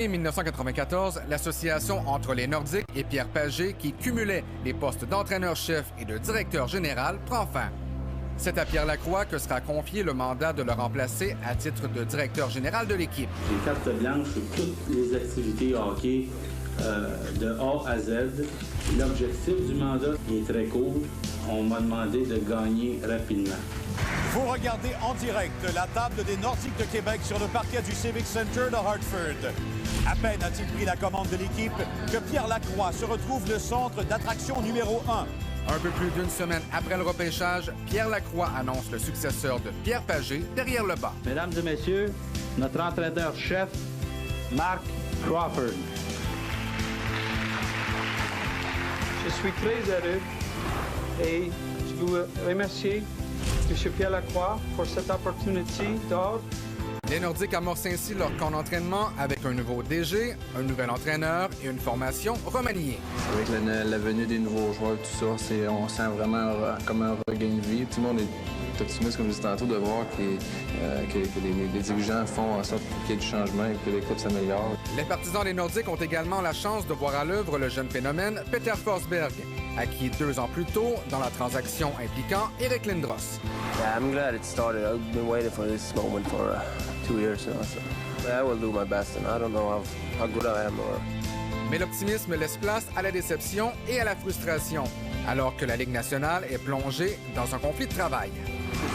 En 1994, l'association entre les Nordiques et Pierre Pagé, qui cumulait les postes d'entraîneur-chef et de directeur général, prend fin. C'est à Pierre Lacroix que sera confié le mandat de le remplacer à titre de directeur général de l'équipe. J'ai carte blanche sur toutes les activités hockey de A à Z. L'objectif du mandat est très court. On m'a demandé de gagner rapidement. Vous regardez en direct la table des Nordiques de Québec sur le parquet du Civic Center de Hartford. À peine a-t-il pris la commande de l'équipe que Pierre Lacroix se retrouve le centre d'attraction numéro 1. Un peu plus d'une semaine après le repêchage, Pierre Lacroix annonce le successeur de Pierre Pagé derrière le banc. Mesdames et messieurs, notre entraîneur-chef, Mark Crawford. Je suis très heureux et je veux remercier M. Pierre Lacroix pour cette opportunité d'or. Les Nordiques amorcent ainsi leur camp d'entraînement avec un nouveau DG, un nouvel entraîneur et une formation remaniée. Avec la venue des nouveaux joueurs, tout ça, on sent vraiment comme un regain de vie. Tout le monde est optimiste, comme je disais tantôt, de voir que les dirigeants font en sorte qu'il y ait du changement et que l'équipe s'améliore. Les partisans des Nordiques ont également la chance de voir à l'œuvre le jeune phénomène Peter Forsberg, acquis 2 ans plus tôt dans la transaction impliquant Eric Lindros. Yeah, I'm glad it started. I've been waiting for this moment for 2 years now, so I will do my best, and I don't know how good I am or... Mais l'optimisme laisse place à la déception et à la frustration, alors que la Ligue nationale est plongée dans un conflit de travail.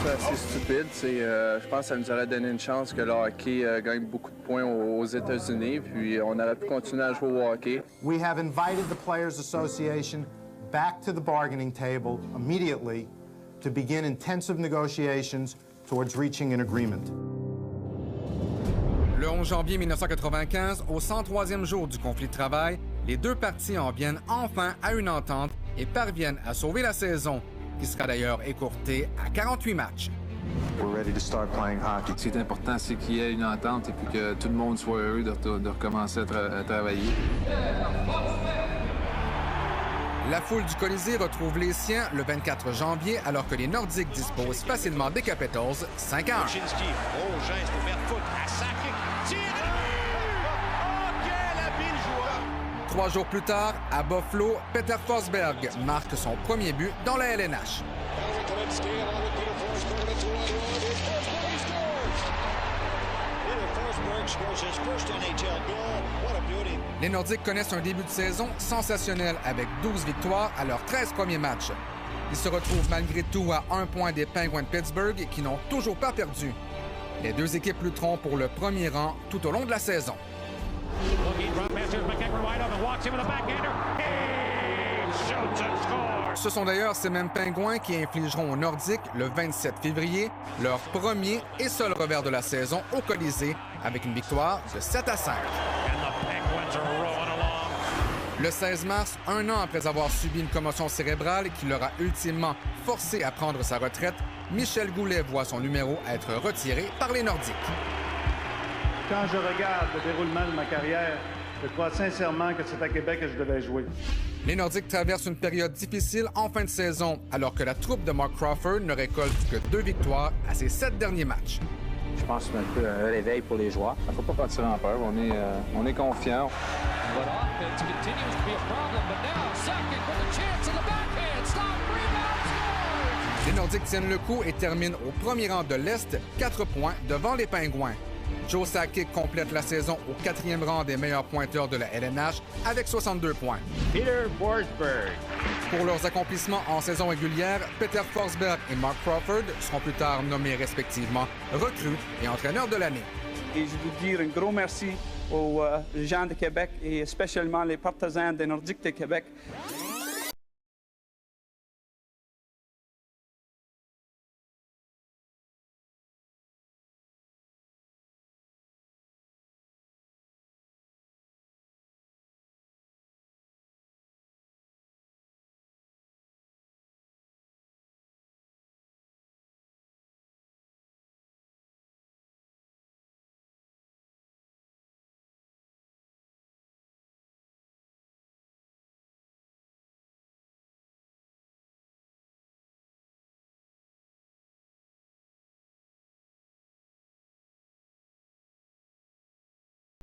C'est assez stupide. Je pense que ça nous aurait donné une chance que le hockey gagne beaucoup de points aux États-Unis, puis on aurait pu continuer à jouer au hockey. We have invited the Players Association back to the bargaining table immediately to begin intensive negotiations towards reaching an agreement. Le 11 janvier 1995, au 103e jour du conflit de travail, les deux parties en viennent enfin à une entente et parviennent à sauver la saison, qui sera d'ailleurs écourtée à 48 matchs. We're ready to start playing hockey. Ce qui est important, c'est qu'il y ait une entente et puis que tout le monde soit heureux de recommencer à travailler. La foule du Colisée retrouve les siens le 24 janvier, alors que les Nordiques disposent facilement des Capitals 5-1. 3 jours plus tard, à Buffalo, Peter Forsberg marque son premier but dans la LNH. Les Nordiques connaissent un début de saison sensationnel avec 12 victoires à leurs 13 premiers matchs. Ils se retrouvent malgré tout à 1 point des Penguins de Pittsburgh qui n'ont toujours pas perdu. Les deux équipes lutteront pour le premier rang tout au long de la saison. Ce sont d'ailleurs ces mêmes Pingouins qui infligeront aux Nordiques le 27 février leur premier et seul revers de la saison au Colisée avec une victoire de 7-5. Le 16 mars, 1 an après avoir subi une commotion cérébrale qui l'aura ultimement forcé à prendre sa retraite, Michel Goulet voit son numéro être retiré par les Nordiques. Quand je regarde le déroulement de ma carrière, je crois sincèrement que c'est à Québec que je devais jouer. Les Nordiques traversent une période difficile en fin de saison, alors que la troupe de Mark Crawford ne récolte que 2 victoires à ses 7 derniers matchs. Je pense que c'est un peu un réveil pour les joueurs. Il ne faut pas partir en peur. On est confiants. Les Nordiques tiennent le coup et terminent au premier rang de l'Est, 4 points devant les Pingouins. Joe Sakic complète la saison au 4e rang des meilleurs pointeurs de la LNH avec 62 points. Peter Forsberg. Pour leurs accomplissements en saison régulière, Peter Forsberg et Mark Crawford seront plus tard nommés respectivement recrues et entraîneurs de l'année. Et je veux dire un gros merci aux gens de Québec et spécialement les partisans des Nordiques de Québec.